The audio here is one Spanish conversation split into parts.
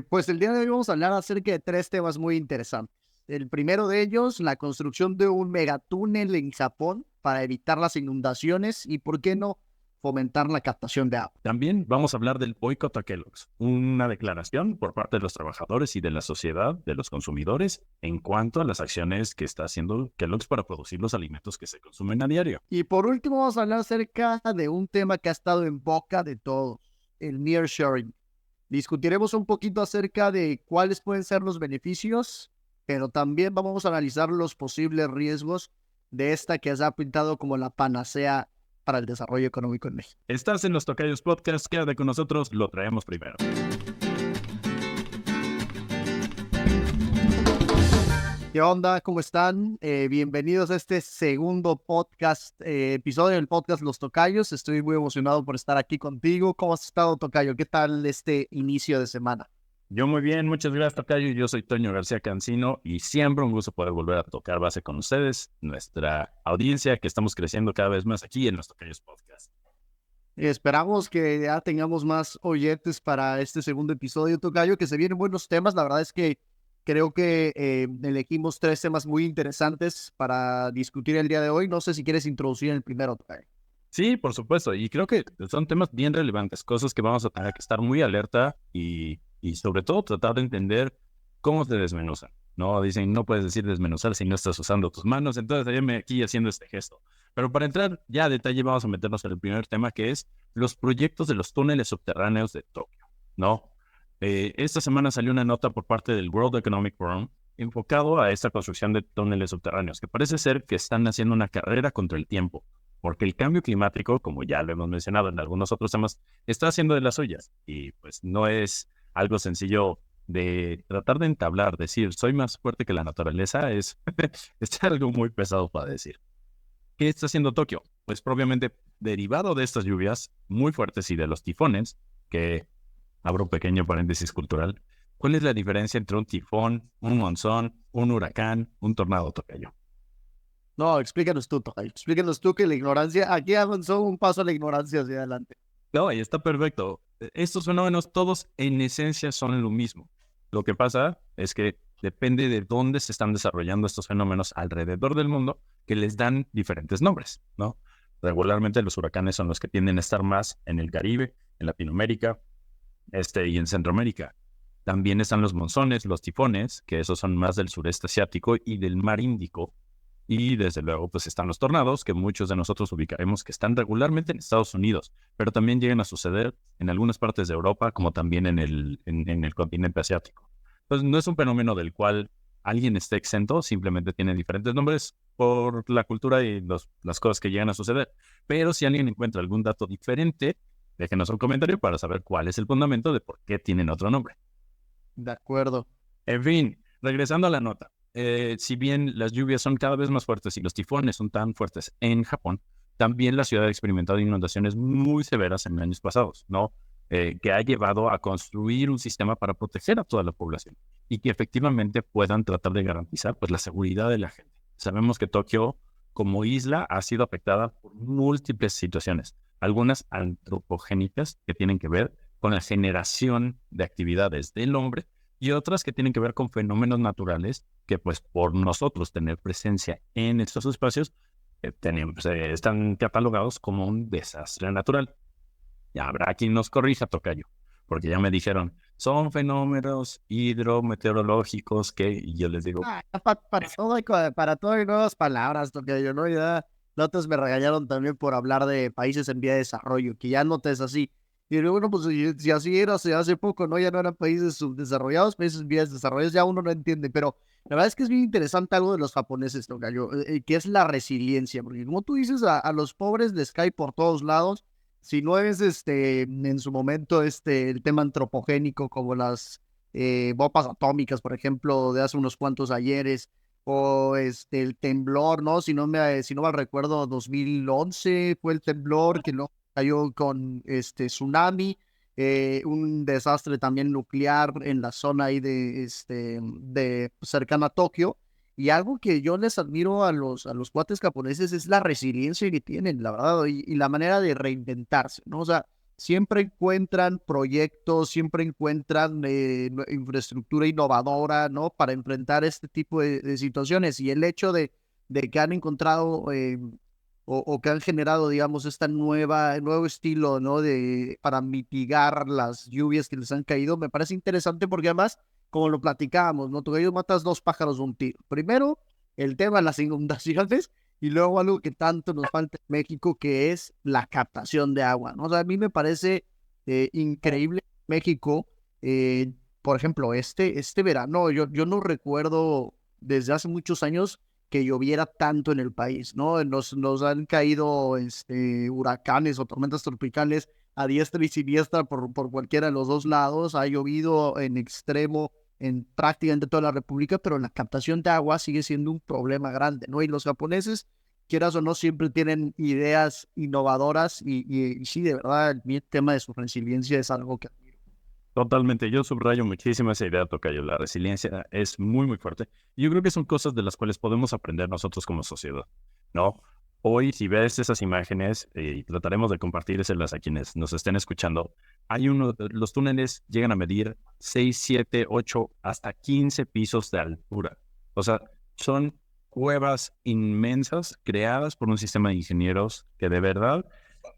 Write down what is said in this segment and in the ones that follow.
Pues el día de hoy vamos a hablar acerca de tres temas muy interesantes. El primero de ellos, la construcción de un megatúnel en Japón para evitar las inundaciones y, ¿por qué no?, fomentar la captación de agua. También vamos a hablar del boicot a Kellogg's, una declaración por parte de los trabajadores y de la sociedad, de los consumidores, en cuanto a las acciones que está haciendo Kellogg's para producir los alimentos que se consumen a diario. Y por último, vamos a hablar acerca de un tema que ha estado en boca de todos, el nearshoring. Discutiremos un poquito acerca de cuáles pueden ser los beneficios, pero también vamos a analizar los posibles riesgos de esta que se ha pintado como la panacea para el desarrollo económico en México. Estás en los Tocayos Podcast, quédate con nosotros, lo traemos primero. ¿Qué onda? ¿Cómo están? Bienvenidos a este segundo podcast, episodio del podcast Los Tocayos. Estoy muy emocionado por estar aquí contigo. ¿Cómo has estado, Tocayo? ¿Qué tal este inicio de semana? Yo muy bien, muchas gracias, Tocayo. Yo soy Toño García Cancino y siempre un gusto poder volver a tocar base con ustedes, nuestra audiencia, que estamos creciendo cada vez más aquí en los Tocayos Podcast. Esperamos que ya tengamos más oyentes para este segundo episodio, Tocayo, que se vienen buenos temas. La verdad es que creo que elegimos tres temas muy interesantes para discutir el día de hoy. No sé si quieres introducir el primero, Tocayo. Sí, por supuesto, y creo que son temas bien relevantes, cosas que vamos a tener que estar muy alerta y sobre todo tratar de entender cómo se desmenuzan, ¿no? Dicen, no puedes decir desmenuzar si no estás usando tus manos, entonces ayúdame aquí haciendo este gesto. Pero para entrar ya a detalle vamos a meternos en el primer tema, que es los proyectos de los túneles subterráneos de Tokio, ¿no? Esta semana salió una nota por parte del World Economic Forum enfocado a esta construcción de túneles subterráneos, que parece ser que están haciendo una carrera contra el tiempo, porque el cambio climático, como ya lo hemos mencionado en algunos otros temas, está haciendo de las suyas, y pues no es algo sencillo de tratar de entablar, decir, soy más fuerte que la naturaleza, es algo muy pesado para decir. ¿Qué está haciendo Tokio? Pues propiamente derivado de estas lluvias muy fuertes y de los tifones, que abro un pequeño paréntesis cultural, ¿cuál es la diferencia entre un tifón, un monzón, un huracán, un tornado, Tocayo? No, explícanos tú, Tocayo. Explícanos tú que la ignorancia, aquí avanzó un paso a la ignorancia hacia adelante. No, y está perfecto. Estos fenómenos todos en esencia son lo mismo. Lo que pasa es que depende de dónde se están desarrollando estos fenómenos alrededor del mundo, que les dan diferentes nombres, ¿no? Regularmente los huracanes son los que tienden a estar más en el Caribe, en Latinoamérica, y en Centroamérica. También están los monzones, los tifones, que esos son más del sureste asiático y del mar Índico. Y desde luego, pues están los tornados, que muchos de nosotros ubicaremos que están regularmente en Estados Unidos, pero también llegan a suceder en algunas partes de Europa, como también en el continente asiático. Entonces, no es un fenómeno del cual alguien esté exento, simplemente tiene diferentes nombres por la cultura y las cosas que llegan a suceder. Pero si alguien encuentra algún dato diferente, déjenos un comentario para saber cuál es el fundamento de por qué tienen otro nombre. De acuerdo. En fin, regresando a la nota. Si bien las lluvias son cada vez más fuertes y los tifones son tan fuertes en Japón, también la ciudad ha experimentado inundaciones muy severas en años pasados, ¿no? Que ha llevado a construir un sistema para proteger a toda la población y que efectivamente puedan tratar de garantizar pues, la seguridad de la gente. Sabemos que Tokio, como isla, ha sido afectada por múltiples situaciones, algunas antropogénicas que tienen que ver con la generación de actividades del hombre y otras que tienen que ver con fenómenos naturales que pues por nosotros tener presencia en estos espacios están catalogados como un desastre natural. Ya habrá quien nos corrija, Tocayo, porque ya me dijeron, son fenómenos hidrometeorológicos que, y yo les digo, Para todo hay nuevas palabras, Tocayo, ¿no? Ya los otros me regañaron también por hablar de países en vía de desarrollo, que ya no te es así. Y luego, bueno, pues si así era hace poco, ¿no? Ya no eran países subdesarrollados, países en vías de desarrollo, ya uno no entiende, pero la verdad es que es bien interesante algo de los japoneses, Tocayo, que es la resiliencia, porque como tú dices, a los pobres les cae por todos lados. Si no es en su momento el tema antropogénico como las bombas atómicas, por ejemplo, de hace unos cuantos ayeres, o el temblor, ¿no? Si no mal recuerdo, 2011 fue el temblor que no cayó con tsunami, un desastre también nuclear en la zona ahí de cercana a Tokio. Y algo que yo les admiro a los cuates japoneses es la resiliencia que tienen, la verdad, y la manera de reinventarse, ¿no? O sea, siempre encuentran proyectos, siempre encuentran infraestructura innovadora, ¿no? Para enfrentar este tipo de situaciones. Y el hecho de que han encontrado o que han generado, digamos, nuevo estilo, ¿no? Para mitigar las lluvias que les han caído, me parece interesante porque además, como lo platicábamos, ¿no? Tú ellos matas dos pájaros de un tiro. Primero, el tema de las inundaciones y luego algo que tanto nos falta en México, que es la captación de agua, ¿no? O sea, a mí me parece increíble México, por ejemplo, este verano, yo no recuerdo desde hace muchos años que lloviera tanto en el país, ¿no? Nos han caído huracanes o tormentas tropicales a diestra y siniestra por cualquiera de los dos lados. Ha llovido en extremo en prácticamente toda la República, pero la captación de agua sigue siendo un problema grande, ¿no? Y los japoneses, quieras o no, siempre tienen ideas innovadoras y sí, de verdad, el tema de su resiliencia es algo que admiro. Totalmente, yo subrayo muchísimo esa idea, tocayo. La resiliencia es muy, muy fuerte. Y yo creo que son cosas de las cuales podemos aprender nosotros como sociedad, ¿no? Hoy, si ves esas imágenes, y trataremos de compartírselas a quienes nos estén escuchando, los túneles llegan a medir 6, 7, 8, hasta 15 pisos de altura. O sea, son cuevas inmensas creadas por un sistema de ingenieros que de verdad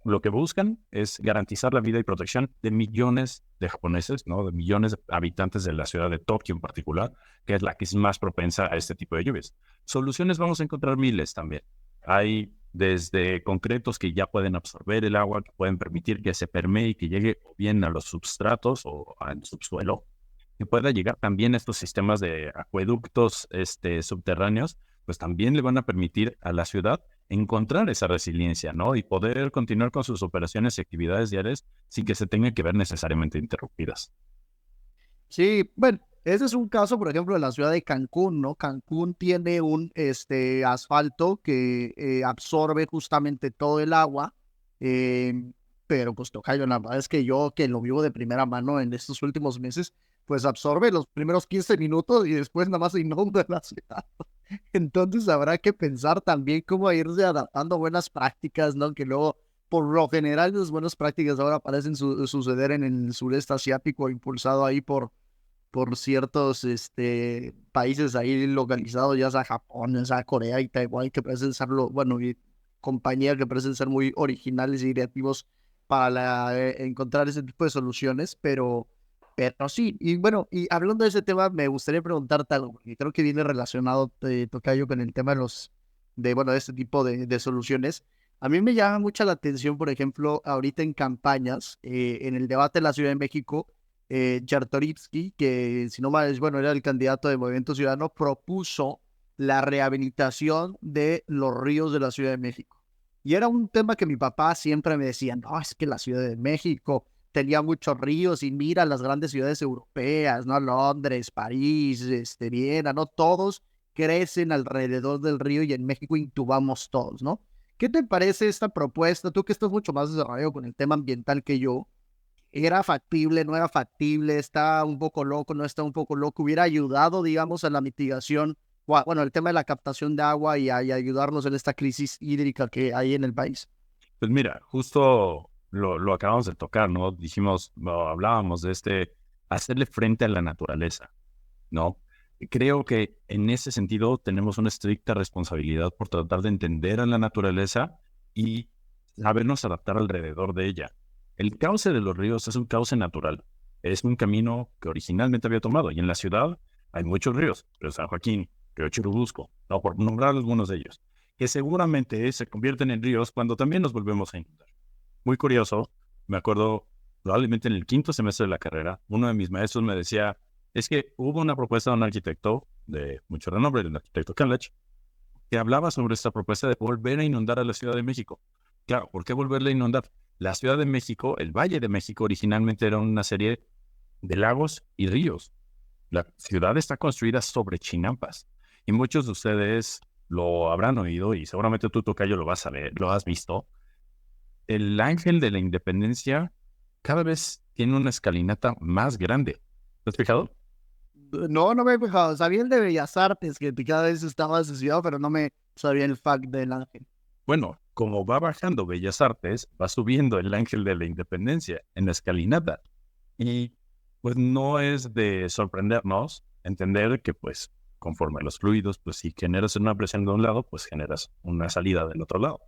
lo que buscan es garantizar la vida y protección de millones de japoneses, ¿no? De millones de habitantes de la ciudad de Tokio en particular, que es la que es más propensa a este tipo de lluvias. Soluciones vamos a encontrar miles también. Hay desde concretos que ya pueden absorber el agua, que pueden permitir que se permee y que llegue bien a los substratos o al subsuelo, que pueda llegar también a estos sistemas de acueductos subterráneos, pues también le van a permitir a la ciudad encontrar esa resiliencia, ¿no? Y poder continuar con sus operaciones y actividades diarias sin que se tengan que ver necesariamente interrumpidas. Sí, bueno, ese es un caso, por ejemplo, de la ciudad de Cancún, ¿no? Cancún tiene un asfalto que absorbe justamente todo el agua, eh, pero pues tocayo, la verdad es que yo que lo vivo de primera mano en estos últimos meses, pues absorbe los primeros 15 minutos y después nada más se inunda la ciudad. Entonces habrá que pensar también cómo irse adaptando a buenas prácticas, ¿no? Que luego, por lo general, las buenas prácticas ahora parecen suceder en el sureste asiático, impulsado ahí por ciertos países ahí localizados, ya sea Japón, ya sea Corea y Taiwán, que parecen serlo, bueno, y compañías que parecen ser muy originales y creativos para encontrar ese tipo de soluciones, pero sí, y bueno, y hablando de ese tema, me gustaría preguntarte algo, porque creo que viene relacionado, tocayo, con el tema bueno, de este tipo de soluciones. A mí me llama mucho la atención, por ejemplo, ahorita en campañas, en el debate de la Ciudad de México, Czartoryski, que si no mal es, bueno, era el candidato de Movimiento Ciudadano, propuso la rehabilitación de los ríos de la Ciudad de México. Y era un tema que mi papá siempre me decía, no, es que la Ciudad de México tenía muchos ríos y mira las grandes ciudades europeas, ¿no? Londres, París, Viena, ¿no? Todos crecen alrededor del río y en México intubamos todos, ¿no? ¿Qué te parece esta propuesta? Tú que estás mucho más desarrollado con el tema ambiental que yo, ¿era factible, no era factible, está un poco loco, no está un poco loco? ¿Hubiera ayudado, digamos, a la mitigación, bueno, el tema de la captación de agua y ayudarnos en esta crisis hídrica que hay en el país? Pues mira, justo lo acabamos de tocar, ¿no? Dijimos, hablábamos de hacerle frente a la naturaleza, ¿no? Creo que en ese sentido tenemos una estricta responsabilidad por tratar de entender a la naturaleza y sabernos adaptar alrededor de ella. El cauce de los ríos es un cauce natural. Es un camino que originalmente había tomado. Y en la ciudad hay muchos ríos. Río San Joaquín, Río Churubusco, no por nombrar algunos de ellos, que seguramente se convierten en ríos cuando también nos volvemos a inundar. Muy curioso, me acuerdo probablemente en el quinto semestre de la carrera, uno de mis maestros me decía, es que hubo una propuesta de un arquitecto de mucho renombre, el arquitecto Kellech, que hablaba sobre esta propuesta de volver a inundar a la Ciudad de México. Claro, ¿por qué volverla a inundar? La Ciudad de México, el Valle de México, originalmente era una serie de lagos y ríos. La ciudad está construida sobre chinampas. Y muchos de ustedes lo habrán oído y seguramente tú, tocayo, lo vas a ver, lo has visto. El Ángel de la Independencia cada vez tiene una escalinata más grande. ¿Te has fijado? No, no me he fijado. Sabía el de Bellas Artes, que cada vez estaba asociado, pero no me sabía el fact del ángel. Bueno, como va bajando Bellas Artes, va subiendo el Ángel de la Independencia en la escalinata. Y pues no es de sorprendernos entender que pues conforme a los fluidos, pues si generas una presión de un lado, pues generas una salida del otro lado.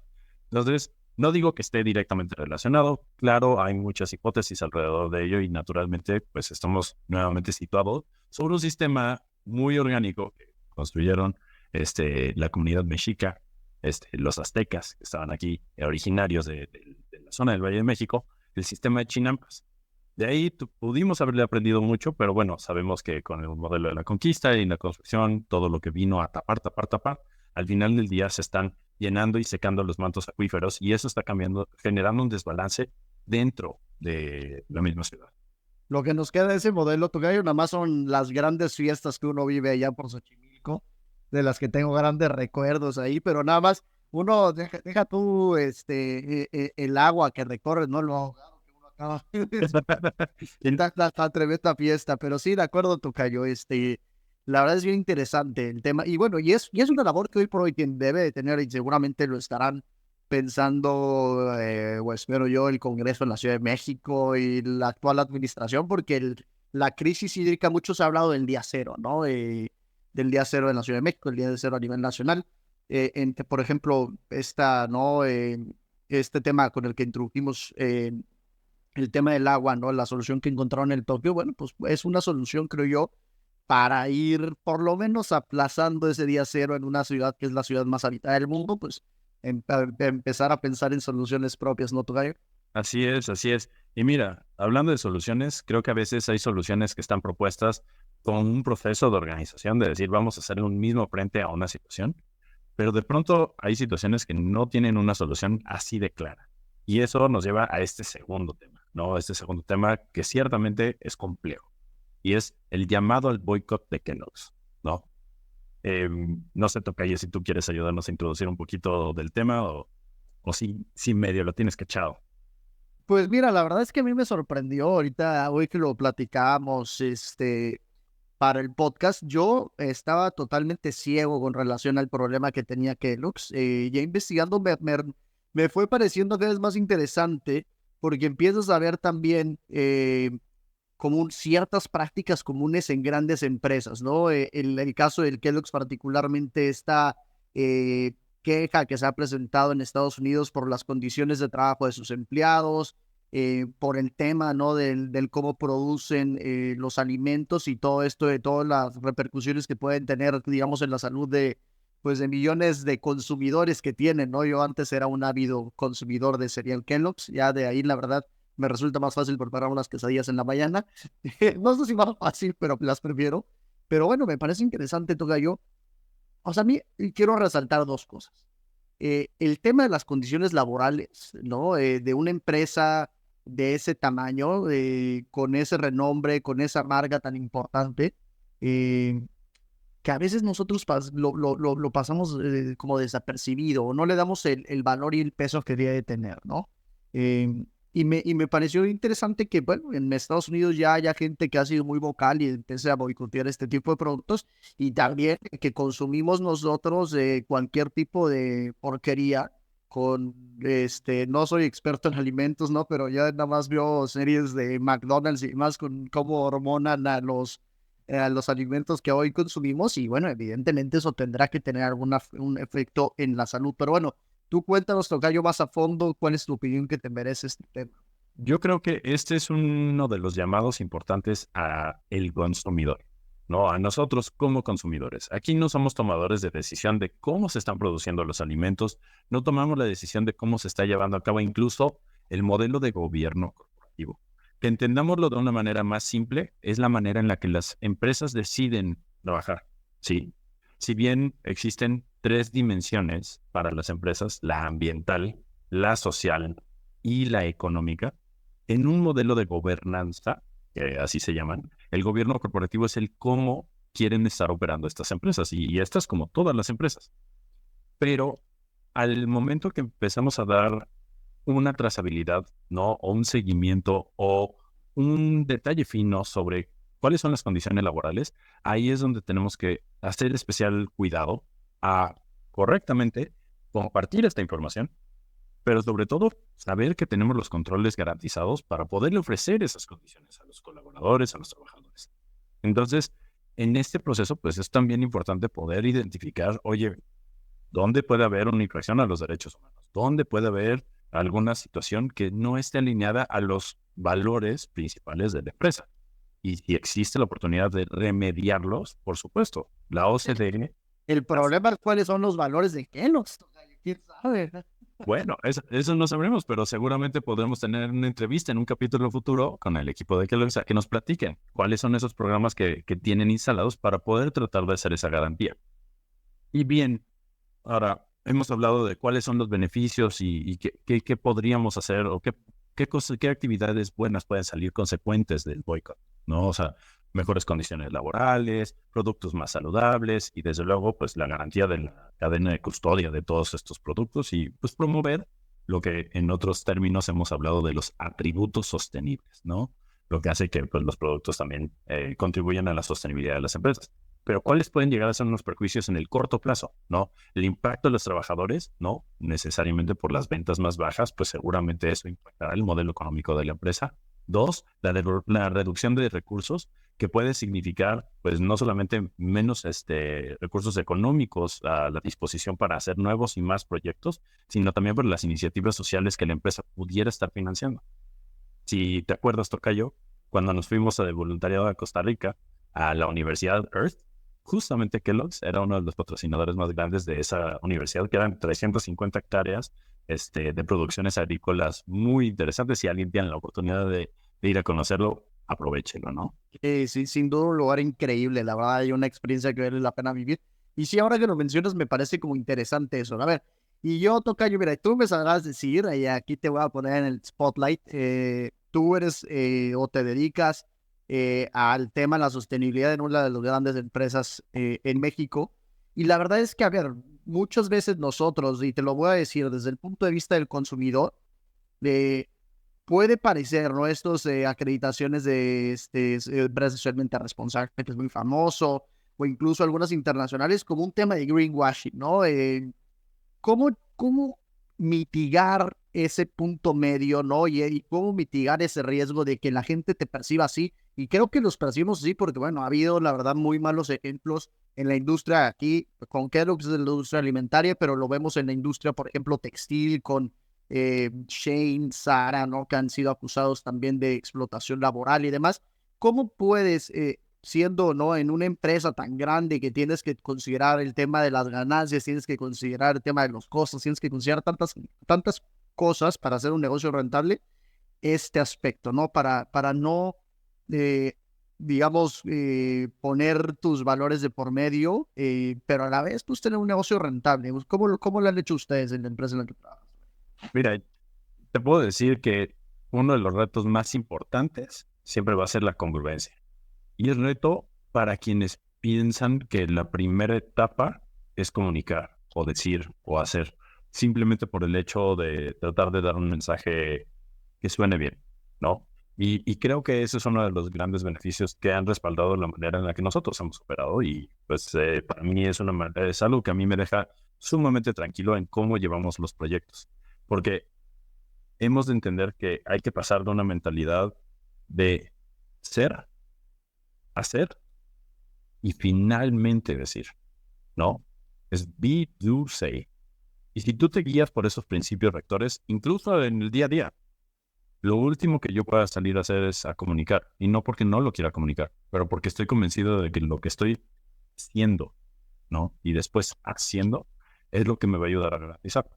Entonces, no digo que esté directamente relacionado, claro, hay muchas hipótesis alrededor de ello y naturalmente pues estamos nuevamente situados sobre un sistema muy orgánico que construyeron la comunidad mexica, los aztecas que estaban aquí, originarios de la zona del Valle de México, el sistema de Chinampas. De ahí pudimos haberle aprendido mucho, pero bueno, sabemos que con el modelo de la conquista y la construcción, todo lo que vino a tapar, al final del día se están llenando y secando los mantos acuíferos y eso está cambiando, generando un desbalance dentro de la misma ciudad. Lo que nos queda de ese modelo, tocayo, nada más son las grandes fiestas que uno vive allá por Xochimilco, de las que tengo grandes recuerdos ahí, pero nada más uno, deja tú el agua que recorre, no lo ahogado que uno acaba. Está tremenda fiesta, pero sí, de acuerdo, tocayo, la verdad es bien interesante el tema, y bueno, y es una labor que hoy por hoy quien debe de tener, y seguramente lo estarán pensando, o espero yo, el Congreso en la Ciudad de México y la actual administración, porque la crisis hídrica, mucho se ha hablado del día cero, ¿no? Del día cero en la Ciudad de México, el día cero a nivel nacional. Por ejemplo, ¿no? Este tema con el que introdujimos el tema del agua, ¿no? La solución que encontraron en el Tokio, bueno, pues es una solución, creo yo, para ir por lo menos aplazando ese día cero en una ciudad que es la ciudad más habitada del mundo, pues empezar a pensar en soluciones propias, ¿no, Tocayo? Así es, así es. Y mira, hablando de soluciones, creo que a veces hay soluciones que están propuestas con un proceso de organización, de decir, vamos a hacer un mismo frente a una situación, pero de pronto hay situaciones que no tienen una solución así de clara. Y eso nos lleva a este segundo tema, ¿no? Este segundo tema que ciertamente es complejo y es el llamado al boicot de Kellogg's, ¿no? No sé, Tocayo, si tú quieres ayudarnos a introducir un poquito del tema o si medio lo tienes cachado. Pues mira, la verdad es que a mí me sorprendió ahorita, hoy que lo platicábamos, para el podcast, yo estaba totalmente ciego con relación al problema que tenía Kellogg's. Ya investigando me fue pareciendo cada vez más interesante porque empiezas a ver también como ciertas prácticas comunes en grandes empresas, ¿no? El caso del Kellogg's particularmente esta queja que se ha presentado en Estados Unidos por las condiciones de trabajo de sus empleados, por el tema, ¿no? Del cómo producen los alimentos y todo esto, de todas las repercusiones que pueden tener, digamos, en la salud pues, de millones de consumidores que tienen, ¿no? Yo antes era un ávido consumidor de cereal Kellogg's, ya de ahí, la verdad, me resulta más fácil preparar unas quesadillas en la mañana. No sé si más fácil, pero las prefiero. Pero bueno, me parece interesante, Tocayo. O sea, a mí quiero resaltar dos cosas. El tema de las condiciones laborales, ¿no? De una empresa de ese tamaño, con ese renombre, con esa marca tan importante, eh, que a veces nosotros lo pasamos como desapercibido o no le damos el valor y el peso que debe de tener, ¿no? Y me pareció interesante que, bueno, en Estados Unidos ya haya gente que ha sido muy vocal y empiece a boicotear este tipo de productos y también que consumimos nosotros cualquier tipo de porquería no soy experto en alimentos, ¿no? Pero ya nada más veo series de McDonald's y más con cómo hormonan a los alimentos que hoy consumimos y bueno, evidentemente eso tendrá que tener un efecto en la salud. Pero bueno, tú cuéntanos, tocayo, más a fondo, ¿cuál es tu opinión que te merece este tema? Yo creo que este es uno de los llamados importantes a el consumidor, ¿no? A nosotros como consumidores. Aquí no somos tomadores de decisión de cómo se están produciendo los alimentos, no tomamos la decisión de cómo se está llevando a cabo incluso el modelo de gobierno corporativo. Que entendámoslo de una manera más simple, es la manera en la que las empresas deciden trabajar, ¿sí? Si bien existen tres dimensiones para las empresas, la ambiental, la social y la económica, en un modelo de gobernanza, que así se llaman, el gobierno corporativo es el cómo quieren estar operando estas empresas y estas como todas las empresas. Pero al momento que empezamos a dar una trazabilidad, ¿no? O un seguimiento o un detalle fino sobre cuáles son las condiciones laborales, ahí es donde tenemos que hacer especial cuidado a correctamente compartir esta información, pero sobre todo saber que tenemos los controles garantizados para poderle ofrecer esas condiciones a los colaboradores, a los trabajadores. Entonces, en este proceso, pues es también importante poder identificar, oye, ¿dónde puede haber una infracción a los derechos humanos? ¿Dónde puede haber alguna situación que no esté alineada a los valores principales de la empresa? Y si existe la oportunidad de remediarlos, por supuesto, la OCDE. El problema es cuáles son los valores de Kellogg's. ¿Quién sabe? Bueno, eso no sabremos, pero seguramente podremos tener una entrevista en un capítulo futuro con el equipo de Kellogg's a que nos platiquen cuáles son esos programas que tienen instalados para poder tratar de hacer esa garantía. Y bien, ahora hemos hablado de cuáles son los beneficios y qué podríamos hacer o qué actividades buenas pueden salir consecuentes del boicot, ¿no? O sea, mejores condiciones laborales, productos más saludables y desde luego pues la garantía de la cadena de custodia de todos estos productos y pues promover lo que en otros términos hemos hablado de los atributos sostenibles, ¿no? Lo que hace que pues los productos también contribuyan a la sostenibilidad de las empresas. Pero ¿cuáles pueden llegar a ser unos perjuicios en el corto plazo? ¿No? El impacto de los trabajadores, no necesariamente por las ventas más bajas, pues seguramente eso impactará el modelo económico de la empresa. 2, la reducción de recursos, que puede significar, pues, no solamente menos recursos económicos a la disposición para hacer nuevos y más proyectos, sino también por las iniciativas sociales que la empresa pudiera estar financiando. Si te acuerdas, Tocayo, cuando nos fuimos de voluntariado a Costa Rica, a la Universidad Earth, justamente Kellogg's era uno de los patrocinadores más grandes de esa universidad, que eran 350 hectáreas de producciones agrícolas muy interesantes. Si alguien tiene la oportunidad de ir a conocerlo, aprovechenlo, ¿no? Sí, sin duda un lugar increíble, la verdad hay una experiencia que vale la pena vivir. Y sí, ahora que lo mencionas me parece como interesante eso. A ver, y yo, Tocayo, mira, tú me sabrás decir, y aquí te voy a poner en el spotlight, tú eres o te dedicas al tema de la sostenibilidad en una de las grandes empresas en México. Y la verdad es que, a ver, muchas veces nosotros, y te lo voy a decir desde el punto de vista del consumidor, puede parecer, ¿no? Estos acreditaciones de empresas socialmente responsables, que es muy famoso, o incluso algunas internacionales, como un tema de greenwashing, ¿no? ¿Cómo mitigar ese punto medio, ¿no? Y cómo mitigar ese riesgo de que la gente te perciba así. Y creo que los percibimos así porque, bueno, ha habido, la verdad, muy malos ejemplos en la industria aquí, con Kellogg's de la industria alimentaria, pero lo vemos en la industria, por ejemplo, textil, con Shane, Zara, ¿no? Que han sido acusados también de explotación laboral y demás. ¿Cómo puedes, siendo, ¿no? En una empresa tan grande que tienes que considerar el tema de las ganancias, tienes que considerar el tema de los costos, tienes que considerar tantas cosas para hacer un negocio rentable, este aspecto, ¿no? Para no, digamos, poner tus valores de por medio, pero a la vez, pues, tener un negocio rentable. ¿Cómo lo han hecho ustedes en la empresa en la que trabajan? Mira, te puedo decir que uno de los retos más importantes siempre va a ser la congruencia. Y es reto para quienes piensan que la primera etapa es comunicar o decir o hacer, simplemente por el hecho de tratar de dar un mensaje que suene bien, ¿no? Y creo que ese es uno de los grandes beneficios que han respaldado la manera en la que nosotros hemos operado y pues para mí es algo que a mí me deja sumamente tranquilo en cómo llevamos los proyectos, porque hemos de entender que hay que pasar de una mentalidad de ser, hacer y finalmente decir, ¿no? Es be, do, say. Y si tú te guías por esos principios rectores, incluso en el día a día, lo último que yo pueda salir a hacer es a comunicar. Y no porque no lo quiera comunicar, pero porque estoy convencido de que lo que estoy siendo, ¿no? Y después haciendo, es lo que me va a ayudar a garantizar.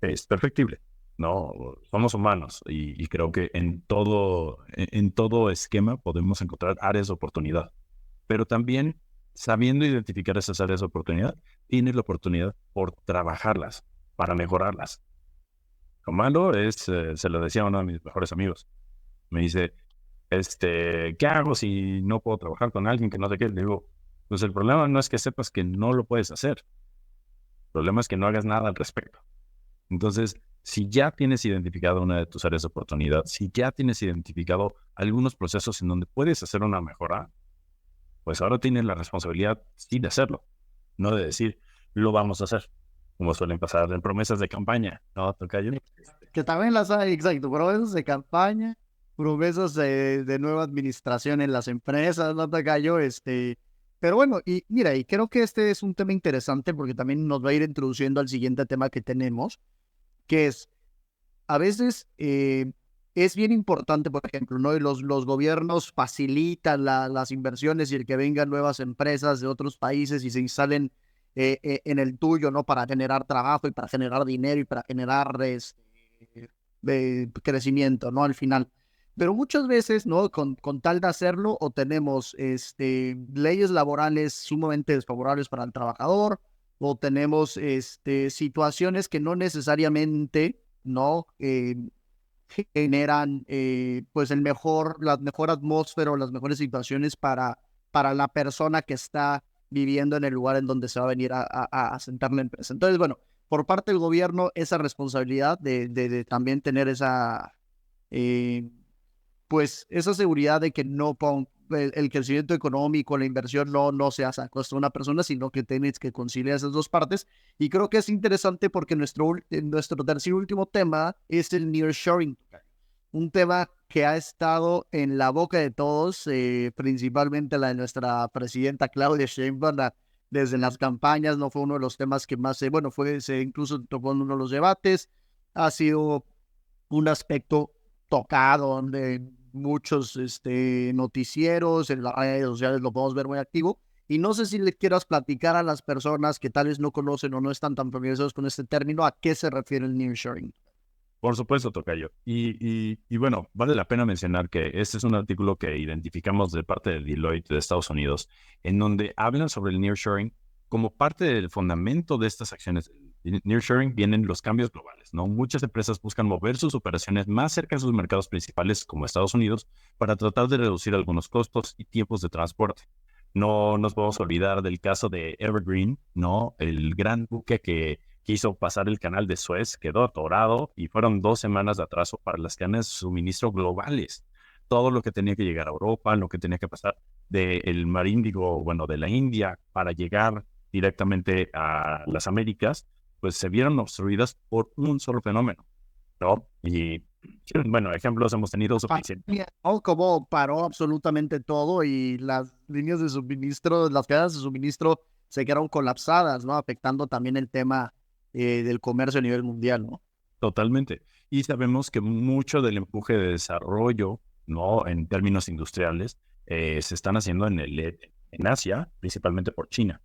Es perfectible, ¿no? Somos humanos y creo que en todo esquema podemos encontrar áreas de oportunidad. Pero también, sabiendo identificar esas áreas de oportunidad, tienes la oportunidad por trabajarlas, para mejorarlas. Lo malo es, se lo decía a uno de mis mejores amigos, me dice, ¿qué hago si no puedo trabajar con alguien que no sé qué? Le digo, pues el problema no es que sepas que no lo puedes hacer, el problema es que no hagas nada al respecto. Entonces, si ya tienes identificado una de tus áreas de oportunidad, si ya tienes identificado algunos procesos en donde puedes hacer una mejora, pues ahora tienes la responsabilidad sí de hacerlo, no de decir, lo vamos a hacer. como suelen pasar en promesas de campaña, ¿no, tocayo? Que también las hay, exacto, promesas de campaña, promesas de nueva administración en las empresas, no te callo, pero bueno, y mira, y creo que este es un tema interesante porque también nos va a ir introduciendo al siguiente tema que tenemos, que es, a veces es bien importante, por ejemplo, ¿no? Y los gobiernos facilitan las inversiones y el que vengan nuevas empresas de otros países y se instalen en el tuyo, ¿no? Para generar trabajo y para generar dinero y para generar crecimiento, ¿no? Al final. Pero muchas veces, ¿no? Con tal de hacerlo, o tenemos leyes laborales sumamente desfavorables para el trabajador, o tenemos situaciones que no necesariamente, ¿no? Generan pues la mejor atmósfera o las mejores situaciones para la persona que está viviendo en el lugar en donde se va a venir a sentar la empresa. Entonces, bueno, por parte del gobierno, esa responsabilidad de también tener eh, pues esa seguridad de que no el crecimiento económico, la inversión no se hace a costa de una persona, sino que tienes que conciliar esas dos partes. Y creo que es interesante porque nuestro tercer y último tema es el nearshoring, un tema que ha estado en la boca de todos, principalmente la de nuestra presidenta Claudia Sheinbaum, desde las campañas. No fue uno de los temas que más, bueno, se incluso tocó en uno de los debates, ha sido un aspecto tocado de muchos noticieros, en las redes sociales lo podemos ver muy activo. Y no sé si le quieras platicar a las personas que tal vez no conocen o no están tan familiarizados con este término, a qué se refiere el nearshoring. Por supuesto, tocayo. Y bueno, vale la pena mencionar que este es un artículo que identificamos de parte de Deloitte de Estados Unidos, en donde hablan sobre el nearshoring como parte del fundamento de estas acciones. Nearshoring vienen los cambios globales, ¿no? Muchas empresas buscan mover sus operaciones más cerca de sus mercados principales, como Estados Unidos, para tratar de reducir algunos costos y tiempos de transporte. No nos podemos olvidar del caso de Evergreen, ¿no? El gran buque que quiso pasar el canal de Suez, quedó atorado y fueron 2 semanas de atraso para las cadenas de suministro globales. Todo lo que tenía que llegar a Europa, lo que tenía que pasar del mar Índico, bueno, de la India, para llegar directamente a las Américas, pues se vieron obstruidas por un solo fenómeno, ¿no? Y bueno, ejemplos hemos tenido suficientes. ¿No? Como paró absolutamente todo y las líneas de suministro, las cadenas de suministro se quedaron colapsadas, ¿no? Afectando también el tema del comercio a nivel mundial, ¿no? Totalmente. Y sabemos que mucho del empuje de desarrollo, ¿no? En términos industriales, se están haciendo en Asia, principalmente por China.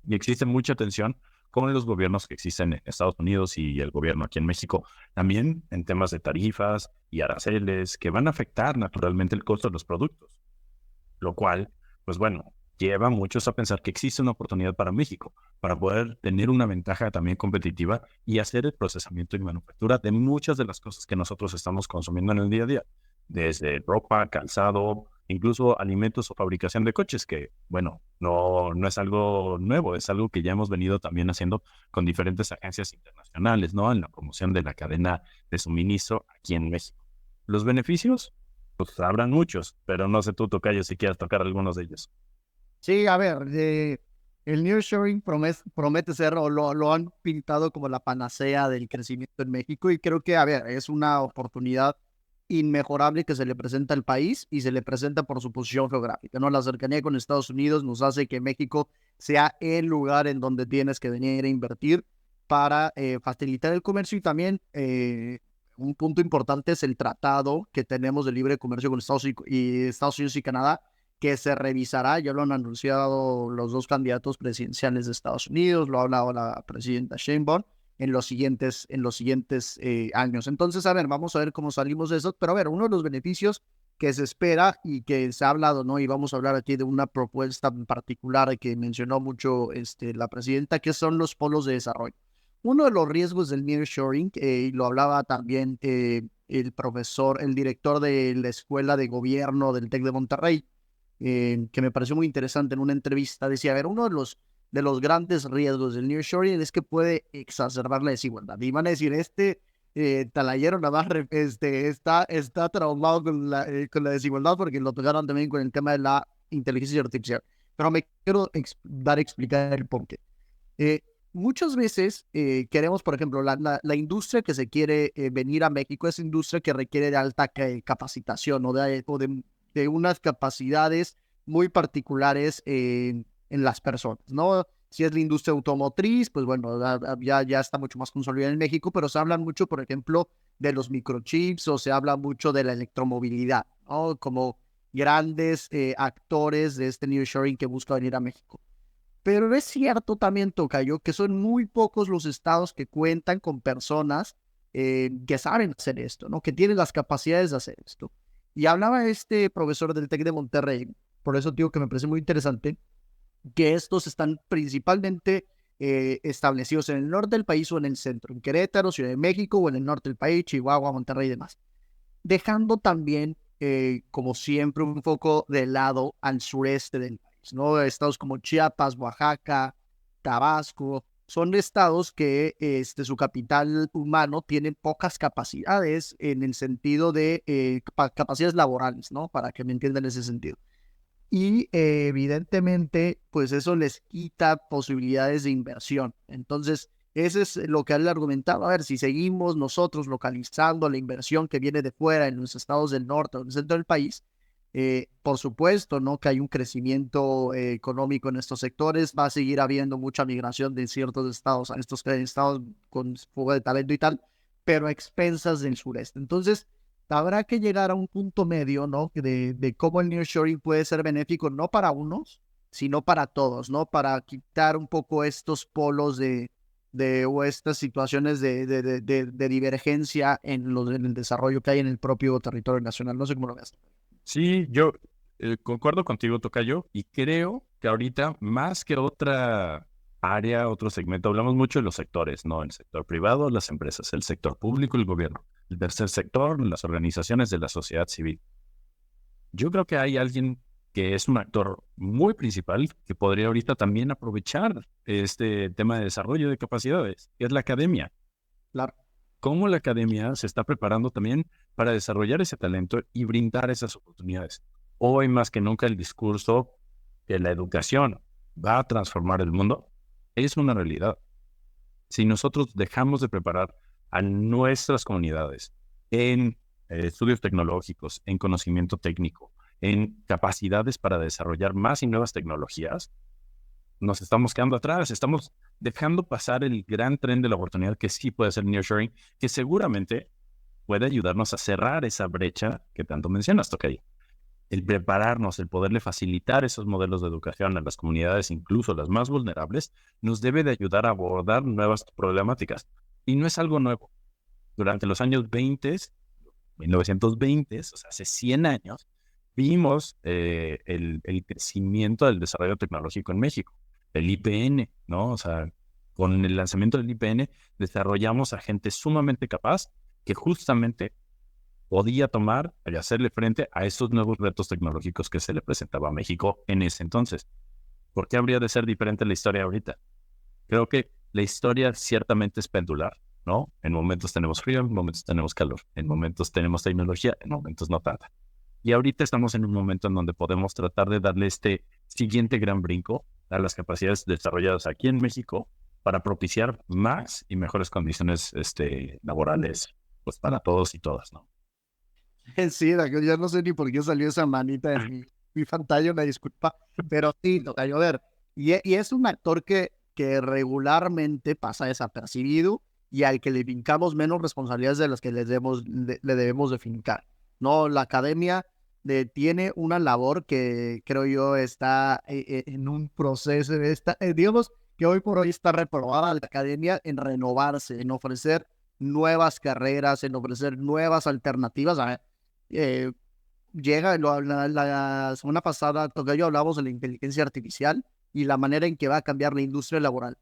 Y existe mucha tensión con los gobiernos que existen en Estados Unidos y el gobierno aquí en México, también en temas de tarifas y aranceles que van a afectar naturalmente el costo de los productos, lo cual, pues bueno, lleva a muchos a pensar que existe una oportunidad para México, para poder tener una ventaja también competitiva y hacer el procesamiento y manufactura de muchas de las cosas que nosotros estamos consumiendo en el día a día, desde ropa, calzado, incluso alimentos o fabricación de coches, que, bueno, no es algo nuevo, es algo que ya hemos venido también haciendo con diferentes agencias internacionales, ¿no? En la promoción de la cadena de suministro aquí en México. Los beneficios, pues habrán muchos, pero no sé tú, tocayo, si quieres tocar algunos de ellos. Sí, a ver, el nearshoring promete ser, o lo han pintado como la panacea del crecimiento en México, y creo que, a ver, es una oportunidad inmejorable que se le presenta al país y se le presenta por su posición geográfica, ¿no? La cercanía con Estados Unidos nos hace que México sea el lugar en donde tienes que venir a invertir para facilitar el comercio. Y también un punto importante es el tratado que tenemos de libre comercio con Estados Unidos y Canadá, que se revisará. Ya lo han anunciado los dos candidatos presidenciales de Estados Unidos, lo ha hablado la presidenta Sheinbaum en los siguientes años. Entonces, a ver, vamos a ver cómo salimos de eso. Pero a ver, uno de los beneficios que se espera y que se ha hablado, ¿no? Y vamos a hablar aquí de una propuesta en particular que mencionó mucho la presidenta, que son los polos de desarrollo. Uno de los riesgos del nearshoring, y lo hablaba también el profesor, el director de la Escuela de Gobierno del TEC de Monterrey, que me pareció muy interesante en una entrevista, decía, a ver, uno de los grandes riesgos del nearshoring es que puede exacerbar la desigualdad. Y van a decir, talayero nada más está traumado con la desigualdad porque lo tocaron también con el tema de la inteligencia artificial. Pero me quiero dar a explicar el porqué. muchas veces queremos, por ejemplo, la industria que se quiere venir a México es industria que requiere de alta capacitación de unas capacidades muy particulares en las personas, ¿no? Si es la industria automotriz, pues bueno, ya está mucho más consolidada en México, pero se habla mucho, por ejemplo, de los microchips o se habla mucho de la electromovilidad, ¿no? Como grandes actores de este nearshoring que busca venir a México. Pero es cierto también, Tocayo, que son muy pocos los estados que cuentan con personas que saben hacer esto, ¿no? Que tienen las capacidades de hacer esto. Y hablaba este profesor del TEC de Monterrey, por eso digo que me parece muy interesante, que estos están principalmente establecidos en el norte del país o en el centro, en Querétaro, Ciudad de México o en el norte del país, Chihuahua, Monterrey y demás. Dejando también, como siempre, un poco de lado al sureste del país, ¿no? Estados como Chiapas, Oaxaca, Tabasco, son estados que su capital humano tiene pocas capacidades en el sentido de capacidades laborales, ¿no? Para que me entiendan en ese sentido. Y evidentemente, pues eso les quita posibilidades de inversión. Entonces, ese es lo que él argumentaba. A ver, si seguimos nosotros localizando la inversión que viene de fuera en los estados del norte o del centro del país, por supuesto, ¿no? Que hay un crecimiento económico en estos sectores, va a seguir habiendo mucha migración de ciertos estados a estos estados con fuga de talento y tal, pero a expensas del sureste. Entonces, habrá que llegar a un punto medio, ¿no? De cómo el nearshoring puede ser benéfico no para unos, sino para todos, ¿no? Para quitar un poco estos polos o estas situaciones de divergencia en el desarrollo que hay en el propio territorio nacional. No sé cómo lo ves. Sí, yo concuerdo contigo, Tocayo, y creo que ahorita, más que otra área, otro segmento, hablamos mucho de los sectores, ¿no? El sector privado, las empresas, el sector público, el gobierno, el tercer sector, las organizaciones de la sociedad civil. Yo creo que hay alguien que es un actor muy principal que podría ahorita también aprovechar este tema de desarrollo de capacidades, que es la academia. Claro. Cómo la academia se está preparando también para desarrollar ese talento y brindar esas oportunidades. Hoy más que nunca el discurso que la educación va a transformar el mundo es una realidad. Si nosotros dejamos de preparar a nuestras comunidades en estudios tecnológicos, en conocimiento técnico, en capacidades para desarrollar más y nuevas tecnologías, nos estamos quedando atrás, estamos dejando pasar el gran tren de la oportunidad que sí puede ser nearshoring, que seguramente puede ayudarnos a cerrar esa brecha que tanto mencionas, Tokay. El prepararnos, el poderle facilitar esos modelos de educación a las comunidades, incluso las más vulnerables, nos debe de ayudar a abordar nuevas problemáticas. Y no es algo nuevo. Durante los años 20, 1920, o sea, hace 100 años, vimos el crecimiento del desarrollo tecnológico en México, el IPN, ¿no? O sea, con el lanzamiento del IPN desarrollamos a gente sumamente capaz que justamente podía tomar y hacerle frente a esos nuevos retos tecnológicos que se le presentaba a México en ese entonces. ¿Por qué habría de ser diferente la historia ahorita? Creo que la historia ciertamente es pendular, ¿no? En momentos tenemos frío, en momentos tenemos calor, en momentos tenemos tecnología, en momentos no tanta. Y ahorita estamos en un momento en donde podemos tratar de darle este siguiente gran brinco a las capacidades desarrolladas aquí en México para propiciar más y mejores condiciones laborales pues para todos y todas, ¿no? Sí, ya no sé ni por qué salió esa manita en mi pantalla, una disculpa, pero sí, tocayo, a ver, y es un actor que regularmente pasa desapercibido y al que le fincamos menos responsabilidades de las que le debemos de fincar. No, la academia tiene una labor que creo yo está en un proceso, digamos que hoy por hoy está reprobada la academia en renovarse, en ofrecer nuevas carreras, en ofrecer nuevas alternativas. A ver, eh, la semana pasada, Tocayo, hablamos de la inteligencia artificial y la manera en que va a cambiar la industria laboral.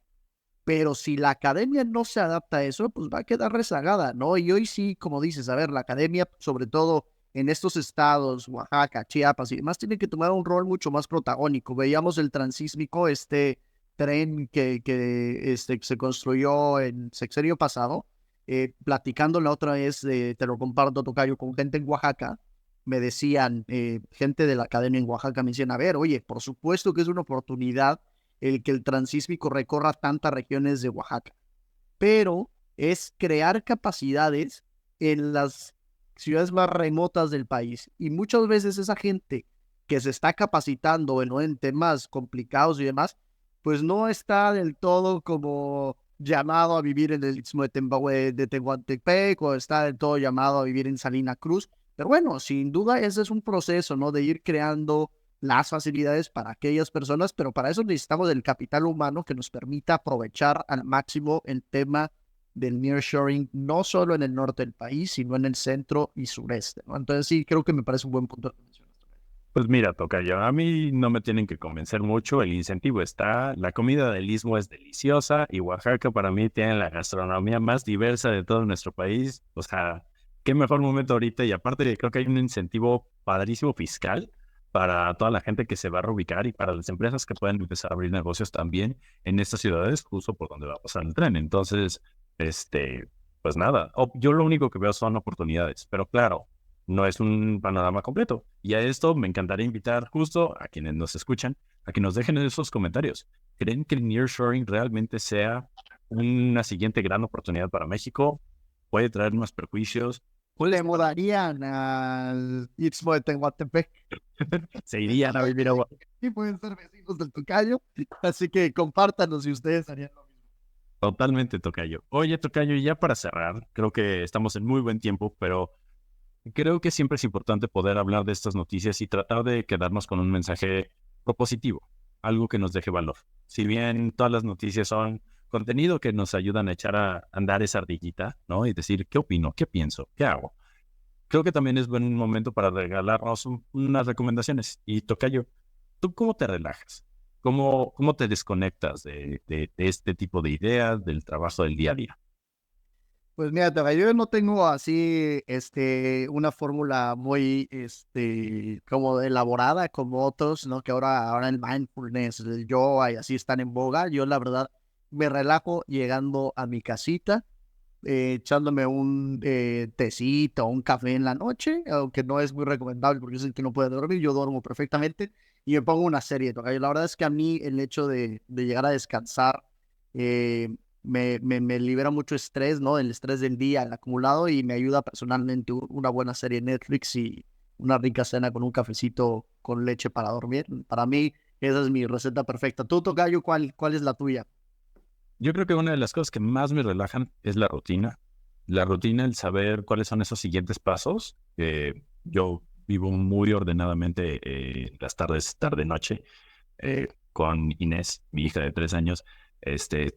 Pero si la academia no se adapta a eso, pues va a quedar rezagada, ¿no? Y hoy sí, como dices, a ver, la academia, sobre todo en estos estados, Oaxaca, Chiapas y demás, tiene que tomar un rol mucho más protagónico. Veíamos el transísmico, este tren que se construyó en sexenio pasado, platicando la otra vez, te lo comparto, Tocayo, con gente en Oaxaca, me decían, gente de la academia en Oaxaca, me decían, a ver, oye, por supuesto que es una oportunidad el que el Transísmico recorra tantas regiones de Oaxaca, pero es crear capacidades en las ciudades más remotas del país. Y muchas veces esa gente que se está capacitando, bueno, en temas complicados y demás, pues no está del todo como llamado a vivir en el Istmo de Tehuantepec o está del todo llamado a vivir en Salina Cruz. Pero bueno, sin duda ese es un proceso, ¿no? De ir creando las facilidades para aquellas personas, pero para eso necesitamos del capital humano que nos permita aprovechar al máximo el tema del nearshoring, no solo en el norte del país, sino en el centro y sureste, ¿no? Entonces sí, creo que me parece un buen punto de mencionar. Pues mira, tocayo, a mí no me tienen que convencer mucho, el incentivo está, la comida del Istmo es deliciosa y Oaxaca para mí tiene la gastronomía más diversa de todo nuestro país, o sea, qué mejor momento ahorita y aparte creo que hay un incentivo padrísimo fiscal para toda la gente que se va a reubicar y para las empresas que pueden empezar a abrir negocios también en estas ciudades, justo por donde va a pasar el tren. Entonces, pues nada, yo lo único que veo son oportunidades, pero claro, no es un panorama completo. Y a esto me encantaría invitar justo a quienes nos escuchan a que nos dejen esos comentarios. ¿Creen que el nearshoring realmente sea una siguiente gran oportunidad para México? ¿Puede traer más perjuicios? Le mudarían al Istmo de Tehuantepec. ¿Se irían a vivir a Y pueden ser vecinos del Tocayo, así que compártanos si ustedes harían lo mismo. Totalmente, tocayo. Oye, tocayo, y ya para cerrar, creo que estamos en muy buen tiempo, pero creo que siempre es importante poder hablar de estas noticias y tratar de quedarnos con un mensaje propositivo, algo que nos deje valor. Si bien todas las noticias son contenido que nos ayudan a echar a andar esa ardillita, ¿no? Y decir, ¿qué opino? ¿Qué pienso? ¿Qué hago? Creo que también es buen momento para regalarnos unas recomendaciones. Y tocayo, ¿tú cómo te relajas? ¿Cómo te desconectas de este tipo de ideas, del trabajo del día a día? Pues mira, yo no tengo así, una fórmula muy, como elaborada como otros, ¿no? Que ahora el mindfulness, el yoga y así están en boga. Yo la verdad me relajo llegando a mi casita, echándome un tecito o un café en la noche, aunque no es muy recomendable porque es el que no puede dormir, yo duermo perfectamente y me pongo una serie. Tocayo. La verdad es que a mí el hecho de llegar a descansar me libera mucho estrés, ¿no? El estrés del día, el acumulado y me ayuda personalmente una buena serie en Netflix y una rica cena con un cafecito con leche para dormir. Para mí esa es mi receta perfecta. Tú, Tocayo, ¿cuál es la tuya? Yo creo que una de las cosas que más me relajan es la rutina. La rutina, el saber cuáles son esos siguientes pasos. Yo vivo muy ordenadamente las tardes, tarde-noche, con Inés, mi hija de 3 años.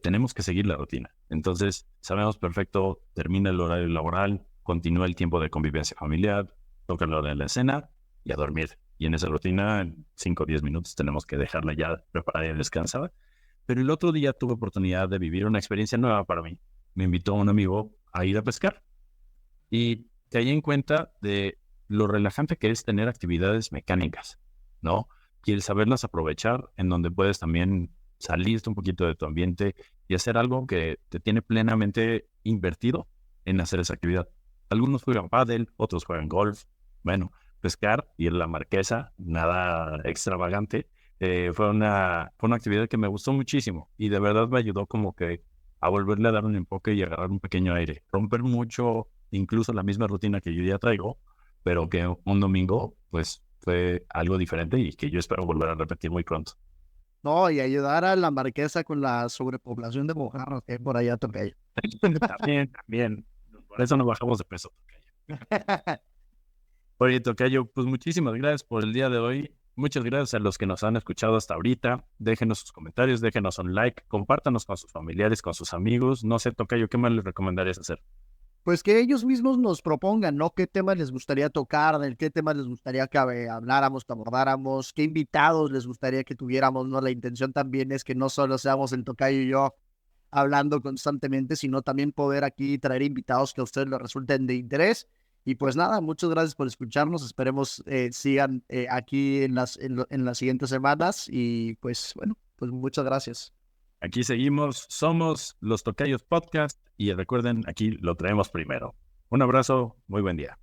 Tenemos que seguir la rutina. Entonces, sabemos perfecto, termina el horario laboral, continúa el tiempo de convivencia familiar, toca la hora de la cena y a dormir. Y en esa rutina, en 5 o 10 minutos, tenemos que dejarla ya preparada y descansada. Pero el otro día tuve oportunidad de vivir una experiencia nueva para mí. Me invitó un amigo a ir a pescar y caí en cuenta de lo relajante que es tener actividades mecánicas, ¿no? Y el saberlas aprovechar en donde puedes también salirte un poquito de tu ambiente y hacer algo que te tiene plenamente invertido en hacer esa actividad. Algunos juegan pádel, otros juegan golf. Bueno, pescar, ir a la Marquesa, nada extravagante, fue una actividad que me gustó muchísimo y de verdad me ayudó como que a volverle a dar un enfoque y agarrar un pequeño aire. Romper mucho, incluso la misma rutina que yo ya traigo, pero que un domingo, pues, fue algo diferente y que yo espero volver a repetir muy pronto. No, y ayudar a la marquesa con la sobrepoblación de mojarras que hay por allá, Tocayo. También, también. Por eso no bajamos de peso, Tocayo. Oye, Tocayo, pues muchísimas gracias por el día de hoy. Muchas gracias a los que nos han escuchado hasta ahorita. Déjenos sus comentarios, déjenos un like, compártanos con sus familiares, con sus amigos. No sé, Tocayo, ¿qué más les recomendarías hacer? Pues que ellos mismos nos propongan, ¿no? ¿Qué temas les gustaría tocar? ¿De qué temas les gustaría que habláramos, que abordáramos? ¿Qué invitados les gustaría que tuviéramos? ¿No? La intención también es que no solo seamos el Tocayo y yo hablando constantemente, sino también poder aquí traer invitados que a ustedes les resulten de interés. Y pues nada, muchas gracias por escucharnos. Esperemos sigan aquí en las siguientes semanas. Y pues bueno, pues muchas gracias. Aquí seguimos, somos los Tocayos Podcast y recuerden, aquí lo traemos primero. Un abrazo, muy buen día.